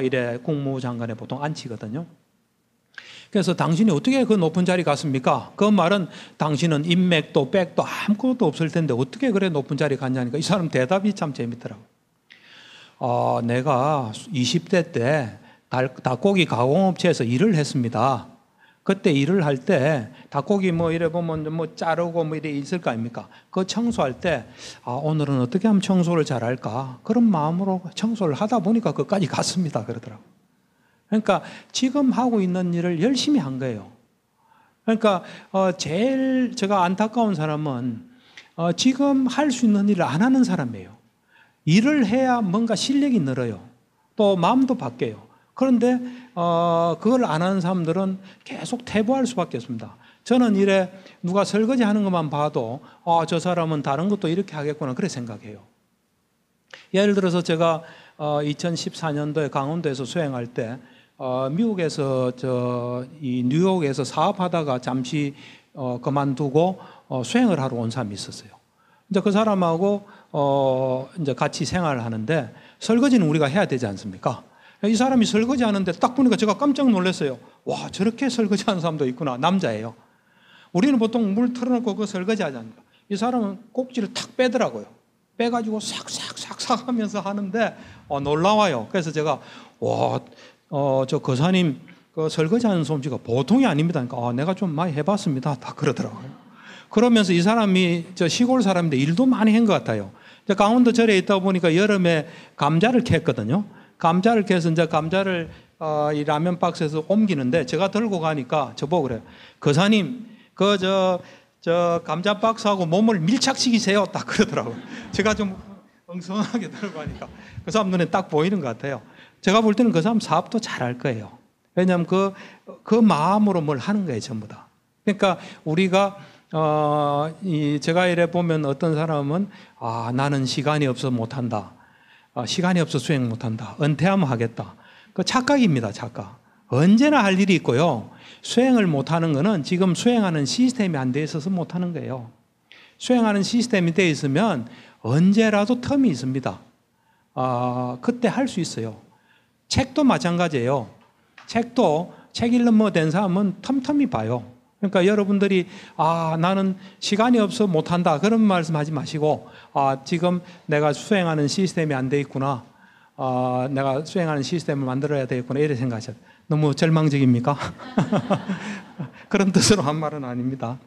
이래 국무장관에 보통 앉히거든요. 그래서 당신이 어떻게 그 높은 자리 갔습니까? 그 말은 당신은 인맥도 백도 아무것도 없을 텐데 어떻게 그래 높은 자리 갔냐니까 이 사람 대답이 참 재밌더라고요. 내가 20대 때 닭고기 가공업체에서 일을 했습니다. 그때 일을 할 때 닭고기 뭐 이래 보면 뭐 자르고 뭐 이래 있을 거 아닙니까? 그 청소할 때 오늘은 어떻게 하면 청소를 잘할까? 그런 마음으로 청소를 하다 보니까 그까지 갔습니다. 그러더라고요. 그러니까 지금 하고 있는 일을 열심히 한 거예요. 그러니까 제일 제가 안타까운 사람은 지금 할 수 있는 일을 안 하는 사람이에요. 일을 해야 뭔가 실력이 늘어요. 또 마음도 바뀌어요. 그런데 그걸 안 하는 사람들은 계속 퇴보할 수밖에 없습니다. 저는 이래 누가 설거지 하는 것만 봐도 저 사람은 다른 것도 이렇게 하겠구나 그렇게 생각해요. 예를 들어서 제가 2014년도에 강원도에서 수행할 때 미국에서 이 뉴욕에서 사업하다가 잠시 그만두고 수행을 하러 온 사람이 있었어요. 이제 그 사람하고 이제 같이 생활을 하는데 설거지는 우리가 해야 되지 않습니까? 이 사람이 설거지 하는데 딱 보니까 제가 깜짝 놀랐어요. 와, 저렇게 설거지 하는 사람도 있구나. 남자예요. 우리는 보통 물 틀어놓고 그 설거지 하지 않습니까? 이 사람은 꼭지를 탁 빼더라고요. 빼가지고 싹싹싹싹 하면서 하는데 놀라워요. 그래서 제가 와, 저 거사님 그 설거지 하는 솜씨가 보통이 아닙니다. 그러니까 내가 좀 많이 해봤습니다. 다 그러더라고요. 그러면서 이 사람이 저 시골 사람인데 일도 많이 한 것 같아요. 강원도 절에 있다 보니까 여름에 감자를 캤거든요. 감자를 캐서 이제 감자를 이 라면 박스에서 옮기는데 제가 들고 가니까 저보고 그래요. 거사님, 저 감자 박스하고 몸을 밀착시키세요. 딱 그러더라고요. 제가 좀 엉성하게 들고 가니까 그 사람 눈에 딱 보이는 것 같아요. 제가 볼 때는 그 사람 사업도 잘할 거예요. 왜냐하면 그 마음으로 뭘 하는 거예요, 전부 다. 그러니까 우리가 제가 이래 보면 어떤 사람은 나는 시간이 없어서 못한다. 시간이 없어 수행 못한다. 은퇴하면 하겠다. 그 착각입니다. 착각. 언제나 할 일이 있고요. 수행을 못하는 거는 지금 수행하는 시스템이 안 돼 있어서 못하는 거예요. 수행하는 시스템이 돼 있으면 언제라도 텀이 있습니다. 그때 할 수 있어요. 책도 마찬가지예요. 책도 책 읽는 뭐 된 사람은 텀텀이 봐요. 그러니까 여러분들이 나는 시간이 없어 못한다 그런 말씀하지 마시고 지금 내가 수행하는 시스템이 안 돼 있구나. 내가 수행하는 시스템을 만들어야 되겠구나 이렇게 생각하셔요. 너무 절망적입니까? 그런 뜻으로 한 말은 아닙니다.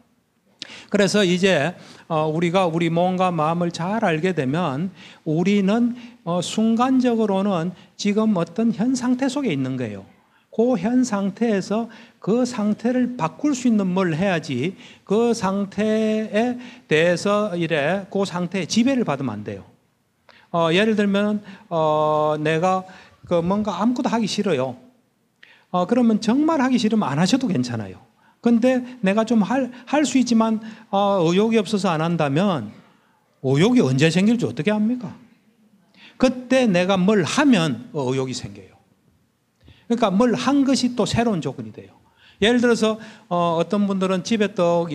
그래서 이제 우리가 우리 몸과 마음을 잘 알게 되면 우리는 순간적으로는 지금 어떤 현 상태 속에 있는 거예요. 그 현 상태에서 그 상태를 바꿀 수 있는 뭘 해야지 그 상태에 대해서 그 상태에 지배를 받으면 안 돼요. 예를 들면 내가 뭔가 아무것도 하기 싫어요. 그러면 정말 하기 싫으면 안 하셔도 괜찮아요. 근데 내가 좀 할 수 있지만 의욕이 없어서 안 한다면 의욕이 언제 생길지 어떻게 합니까? 그때 내가 뭘 하면 의욕이 생겨요. 그러니까 뭘 한 것이 또 새로운 조건이 돼요. 예를 들어서 어떤 분들은 집에 떡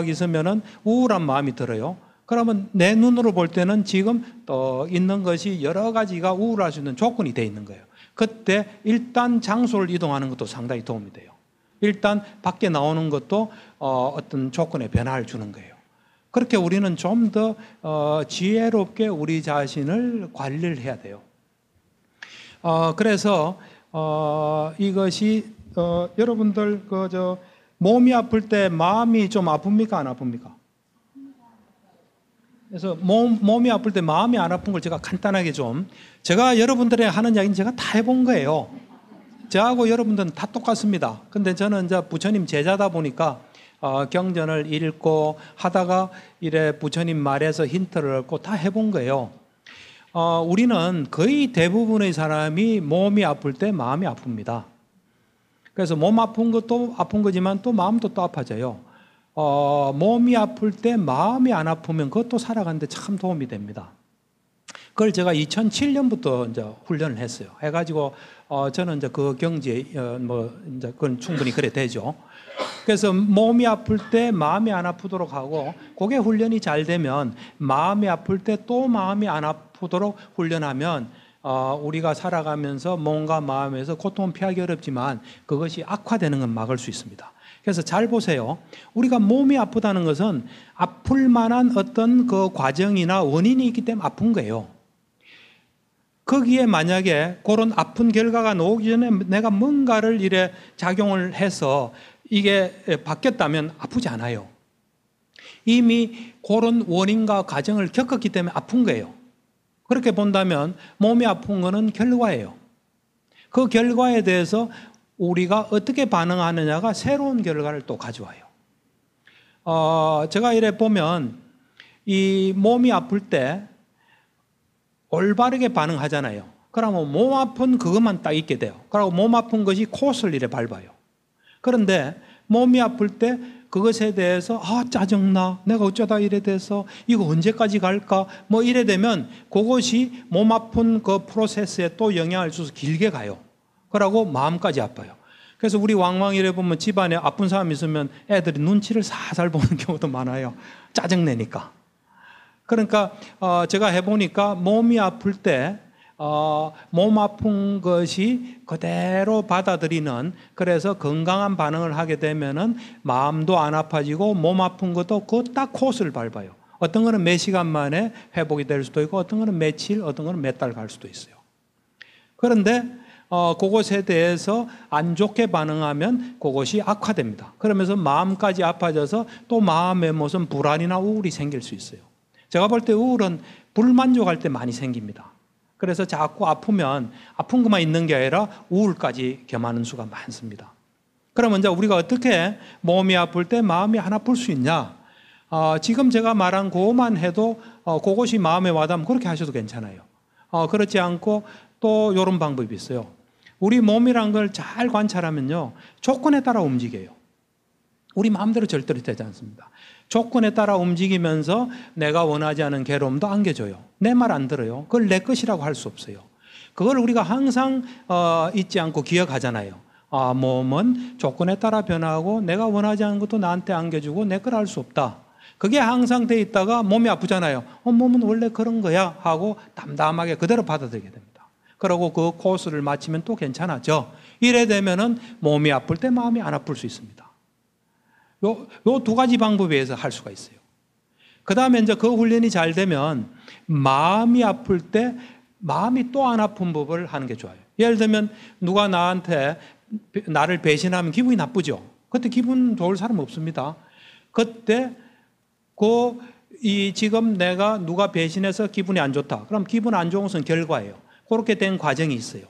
있으면은 우울한 마음이 들어요. 그러면 내 눈으로 볼 때는 지금 있는 것이 여러 가지가 우울할 수 있는 조건이 돼 있는 거예요. 그때 일단 장소를 이동하는 것도 상당히 도움이 돼요. 일단 밖에 나오는 것도 어떤 조건에 변화를 주는 거예요. 그렇게 우리는 좀 더 지혜롭게 우리 자신을 관리를 해야 돼요. 그래서 이것이 여러분들 몸이 아플 때 마음이 좀 아픕니까 안 아픕니까? 그래서 몸이 아플 때 마음이 안 아픈 걸 제가 간단하게 제가 여러분들의 하는 이야기는 제가 다 해본 거예요. 저하고 여러분들은 다 똑같습니다. 근데 저는 이제 부처님 제자다 보니까 경전을 읽고 하다가 이래 부처님 말에서 힌트를 얻고 다 해본 거예요. 우리는 거의 대부분의 사람이 몸이 아플 때 마음이 아픕니다. 그래서 몸 아픈 것도 아픈 거지만 또 마음도 또 아파져요. 몸이 아플 때 마음이 안 아프면 그것도 살아가는데 참 도움이 됩니다. 그걸 제가 2007년부터 이제 훈련을 했어요. 해가지고 저는 이제 그 경지에 이제 그건 충분히 그래 되죠. 그래서 몸이 아플 때 마음이 안 아프도록 하고 그게 훈련이 잘 되면 마음이 아플 때 또 마음이 안 아프도록 훈련하면 우리가 살아가면서 몸과 마음에서 고통은 피하기 어렵지만 그것이 악화되는 건 막을 수 있습니다. 그래서 잘 보세요. 우리가 몸이 아프다는 것은 아플 만한 어떤 그 과정이나 원인이 있기 때문에 아픈 거예요. 거기에 만약에 그런 아픈 결과가 나오기 전에 내가 뭔가를 이래 작용을 해서 이게 바뀌었다면 아프지 않아요. 이미 그런 원인과 과정을 겪었기 때문에 아픈 거예요. 그렇게 본다면 몸이 아픈 거는 결과예요. 그 결과에 대해서 우리가 어떻게 반응하느냐가 새로운 결과를 또 가져와요. 제가 이래 보면 이 몸이 아플 때 올바르게 반응하잖아요. 그러면 몸 아픈 그것만 딱 있게 돼요. 그리고 몸 아픈 것이 코스를 이래 밟아요. 그런데 몸이 아플 때 그것에 대해서 짜증나, 내가 어쩌다 이래 돼서 이거 언제까지 갈까 뭐 이래 되면 그것이 몸 아픈 그 프로세스에 또 영향을 줘서 길게 가요. 그러고 마음까지 아파요. 그래서 우리 왕왕이래 보면 집안에 아픈 사람 있으면 애들이 눈치를 살살 보는 경우도 많아요. 짜증내니까. 그러니까 제가 해보니까 몸이 아플 때 몸 아픈 것이 그대로 받아들이는, 그래서 건강한 반응을 하게 되면은 마음도 안 아파지고 몸 아픈 것도 그 딱 코스를 밟아요. 어떤 거는 몇 시간 만에 회복이 될 수도 있고 어떤 거는 며칠, 어떤 거는 몇 달 갈 수도 있어요. 그런데 그것에 대해서 안 좋게 반응하면 그것이 악화됩니다. 그러면서 마음까지 아파져서 또 마음에 무슨 불안이나 우울이 생길 수 있어요. 제가 볼 때 우울은 불만족할 때 많이 생깁니다. 그래서 자꾸 아프면 아픈 것만 있는 게 아니라 우울까지 겸하는 수가 많습니다. 그러면 이제 우리가 어떻게 몸이 아플 때 마음이 안 아플 수 있냐? 지금 제가 말한 그것만 해도 그것이 마음에 와닿으면 그렇게 하셔도 괜찮아요. 그렇지 않고 또 이런 방법이 있어요. 우리 몸이란 걸 잘 관찰하면요, 조건에 따라 움직여요. 우리 마음대로 절대로 되지 않습니다. 조건에 따라 움직이면서 내가 원하지 않은 괴로움도 안겨줘요. 내 말 안 들어요. 그걸 내 것이라고 할 수 없어요. 그걸 우리가 항상 잊지 않고 기억하잖아요. 몸은 조건에 따라 변하고 내가 원하지 않은 것도 나한테 안겨주고 내 걸 할 수 없다. 그게 항상 돼 있다가 몸이 아프잖아요. 몸은 원래 그런 거야 하고 담담하게 그대로 받아들이게 됩니다. 그리고 그 코스를 마치면 또 괜찮아져. 이래 되면은 몸이 아플 때 마음이 안 아플 수 있습니다. 요 두 가지 방법에 의해서 할 수가 있어요. 그 다음에 이제 그 훈련이 잘 되면 마음이 아플 때 마음이 또 안 아픈 법을 하는 게 좋아요. 예를 들면 누가 나한테 나를 배신하면 기분이 나쁘죠. 그때 기분 좋을 사람 없습니다. 그때 지금 내가 누가 배신해서 기분이 안 좋다. 그럼 기분 안 좋은 것은 결과예요. 그렇게 된 과정이 있어요.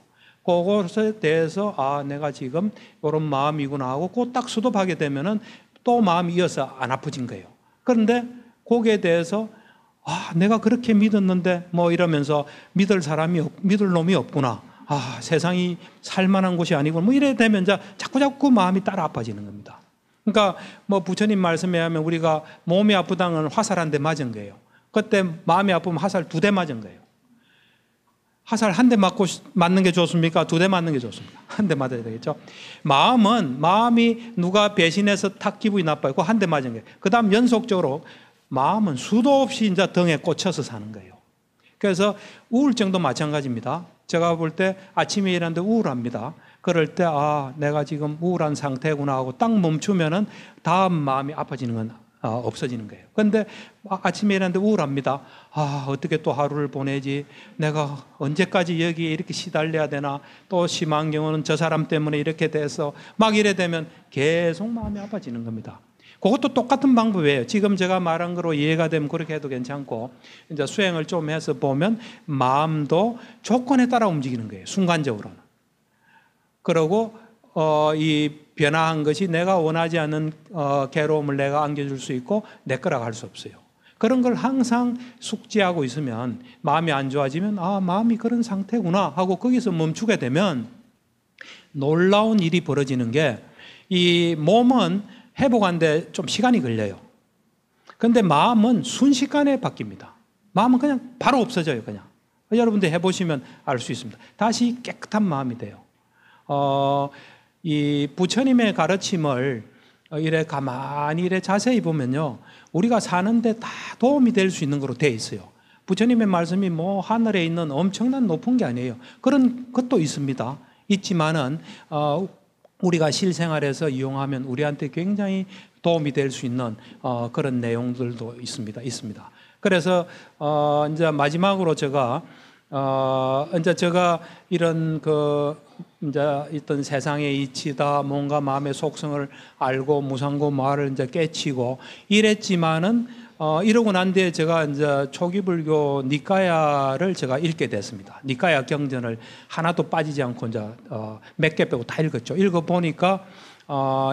그것에 대해서 내가 지금 이런 마음이구나 하고 꼭 딱 수습하게 되면은 또 마음이 이어서 안 아프진 거예요. 그런데 거기에 대해서 내가 그렇게 믿었는데 뭐 이러면서 믿을 놈이 없구나. 세상이 살만한 곳이 아니고 뭐 이래 되면 이제 자꾸 마음이 따라 아파지는 겁니다. 그러니까 뭐 부처님 말씀에 하면 우리가 몸이 아프다는 건 화살 한 대 맞은 거예요. 그때 마음이 아프면 화살 2대 맞은 거예요. 화살 한 대 맞는 게 좋습니까? 2대 맞는 게 좋습니까? 한 대 맞아야 되겠죠. 마음이 누가 배신해서 탁 기분이 나빠요. 그 한 대 맞은 거예요. 그 다음 연속적으로 마음은 수도 없이 이제 등에 꽂혀서 사는 거예요. 그래서 우울증도 마찬가지입니다. 제가 볼 때 아침에 일하는데 우울합니다. 그럴 때 내가 지금 우울한 상태구나 하고 딱 멈추면은 다음 마음이 아파지는 건 없어지는 거예요. 그런데 아침에 일하는데 우울합니다. 어떻게 또 하루를 보내지? 내가 언제까지 여기에 이렇게 시달려야 되나? 또 심한 경우는 저 사람 때문에 이렇게 돼서 막 이래 되면 계속 마음이 아파지는 겁니다. 그것도 똑같은 방법이에요. 지금 제가 말한 거로 이해가 되면 그렇게 해도 괜찮고, 이제 수행을 좀 해서 보면 마음도 조건에 따라 움직이는 거예요. 순간적으로는. 그리고 이 변화한 것이 내가 원하지 않는 괴로움을 내가 안겨줄 수 있고 내 거라고 할 수 없어요. 그런 걸 항상 숙지하고 있으면 마음이 안 좋아지면 마음이 그런 상태구나 하고 거기서 멈추게 되면 놀라운 일이 벌어지는 게, 이 몸은 회복하는데 좀 시간이 걸려요. 그런데 마음은 순식간에 바뀝니다. 마음은 그냥 바로 없어져요. 그냥. 여러분들 해보시면 알 수 있습니다. 다시 깨끗한 마음이 돼요. 이 부처님의 가르침을 이래 가만히 이래 자세히 보면요, 우리가 사는데 다 도움이 될 수 있는 거로 되어 있어요. 부처님의 말씀이 뭐 하늘에 있는 엄청난 높은 게 아니에요. 그런 것도 있습니다. 있지만은 우리가 실생활에서 이용하면 우리한테 굉장히 도움이 될 수 있는 그런 내용들도 있습니다. 그래서 이제 마지막으로 제가 이런 이제 있던 세상의 이치다, 뭔가 마음의 속성을 알고 무상고 말을 이제 깨치고 이랬지만은 이러고 난 뒤에 제가 이제 초기 불교 니까야를 제가 읽게 됐습니다. 니까야 경전을 하나도 빠지지 않고 이제 몇 개 빼고 다 읽었죠. 읽어 보니까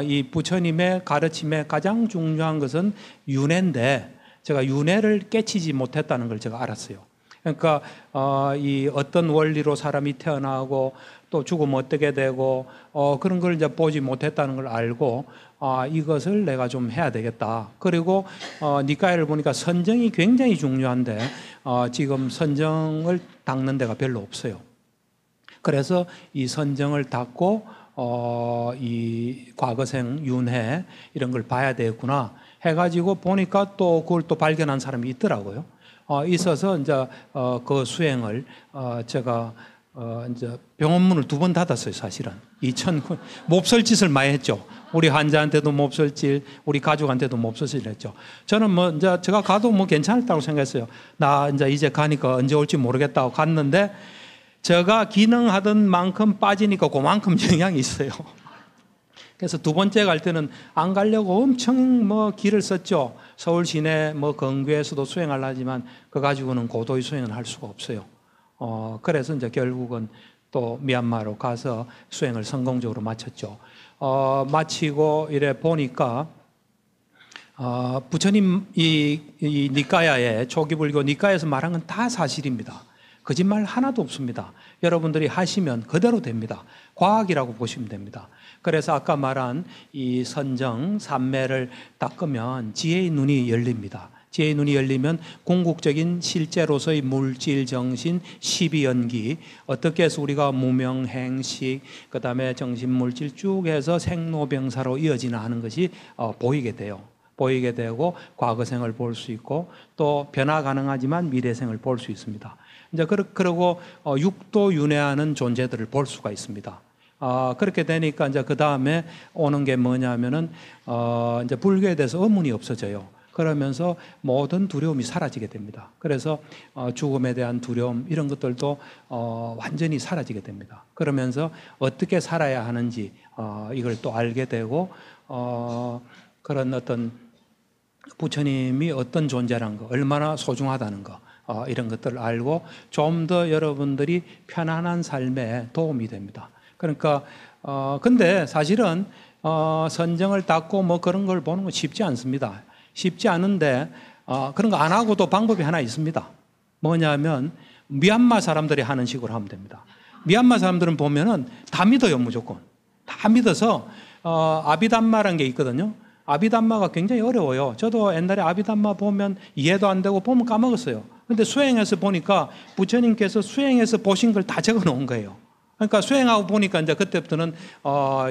이 부처님의 가르침의 가장 중요한 것은 윤회인데, 제가 윤회를 깨치지 못했다는 걸 제가 알았어요. 그러니까 이 어떤 원리로 사람이 태어나고 또 죽으면 어떻게 되고 그런 걸 이제 보지 못했다는 걸 알고 이것을 내가 좀 해야 되겠다. 그리고 니까야를 보니까 선정이 굉장히 중요한데 지금 선정을 닦는 데가 별로 없어요. 그래서 이 선정을 닦고 이 과거생 윤회 이런 걸 봐야 되겠구나 해가지고 보니까 또 그걸 또 발견한 사람이 있더라고요. 있어서 이제 그 수행을 제가 이제 병원문을 2번 닫았어요, 사실은. 2009 몹쓸 짓을 많이 했죠. 우리 환자한테도 몹쓸 짓, 우리 가족한테도 몹쓸 짓을 했죠. 저는 뭐 이제 제가 가도 뭐 괜찮다고 생각했어요. 나 이제 가니까 언제 올지 모르겠다고 갔는데 제가 기능하던 만큼 빠지니까 그만큼 영향이 있어요. 그래서 2번째 갈 때는 안 가려고 엄청 뭐 길을 썼죠. 서울 시내 뭐 근교에서도 수행을 하지만 그 가지고는 고도의 수행을 할 수가 없어요. 그래서 이제 결국은 또 미얀마로 가서 수행을 성공적으로 마쳤죠. 마치고 이래 보니까 부처님 이 니까야에 초기 불교 니까야에서 말한 건 다 사실입니다. 거짓말 하나도 없습니다. 여러분들이 하시면 그대로 됩니다. 과학이라고 보시면 됩니다. 그래서 아까 말한 이 선정, 삼매를 닦으면 지혜의 눈이 열립니다. 지혜의 눈이 열리면 궁극적인 실제로서의 물질, 정신, 12연기 어떻게 해서 우리가 무명, 행식, 그 다음에 정신, 물질 쭉 해서 생로병사로 이어지나 하는 것이 보이게 돼요. 보이게 되고 과거생을 볼 수 있고 또 변화 가능하지만 미래생을 볼 수 있습니다. 이제 그러고 육도 윤회하는 존재들을 볼 수가 있습니다. 그렇게 되니까 이제 그 다음에 오는 게 뭐냐면은 이제 불교에 대해서 의문이 없어져요. 그러면서 모든 두려움이 사라지게 됩니다. 그래서 죽음에 대한 두려움 이런 것들도 완전히 사라지게 됩니다. 그러면서 어떻게 살아야 하는지 이걸 또 알게 되고 그런 어떤 부처님이 어떤 존재라는 거, 얼마나 소중하다는 거 이런 것들을 알고 좀 더 여러분들이 편안한 삶에 도움이 됩니다. 그러니까 근데 사실은 선정을 닦고 뭐 그런 걸 보는 건 쉽지 않습니다. 쉽지 않은데 그런 거 안 하고도 방법이 하나 있습니다. 뭐냐면 미얀마 사람들이 하는 식으로 하면 됩니다. 미얀마 사람들은 보면은 다 믿어요, 무조건. 다 믿어서 아비담마라는 게 있거든요. 아비담마가 굉장히 어려워요. 저도 옛날에 아비담마 보면 이해도 안 되고 보면 까먹었어요. 근데 수행해서 보니까 부처님께서 수행해서 보신 걸 다 적어 놓은 거예요. 그러니까 수행하고 보니까 이제 그때부터는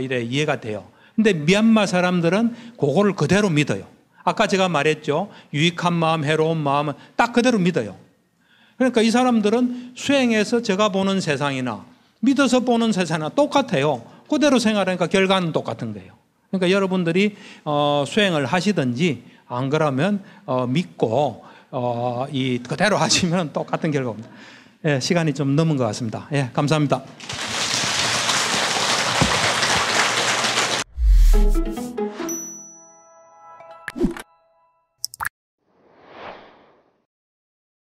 이래 이해가 돼요. 근데 미얀마 사람들은 그거를 그대로 믿어요. 아까 제가 말했죠. 유익한 마음, 해로운 마음은 딱 그대로 믿어요. 그러니까 이 사람들은 수행해서 제가 보는 세상이나 믿어서 보는 세상이나 똑같아요. 그대로 생활하니까 결과는 똑같은 거예요. 그러니까 여러분들이 수행을 하시든지 안 그러면 믿고 그대로 하시면 똑같은 결과입니다. 예, 시간이 좀 넘은 것 같습니다. 예, 감사합니다.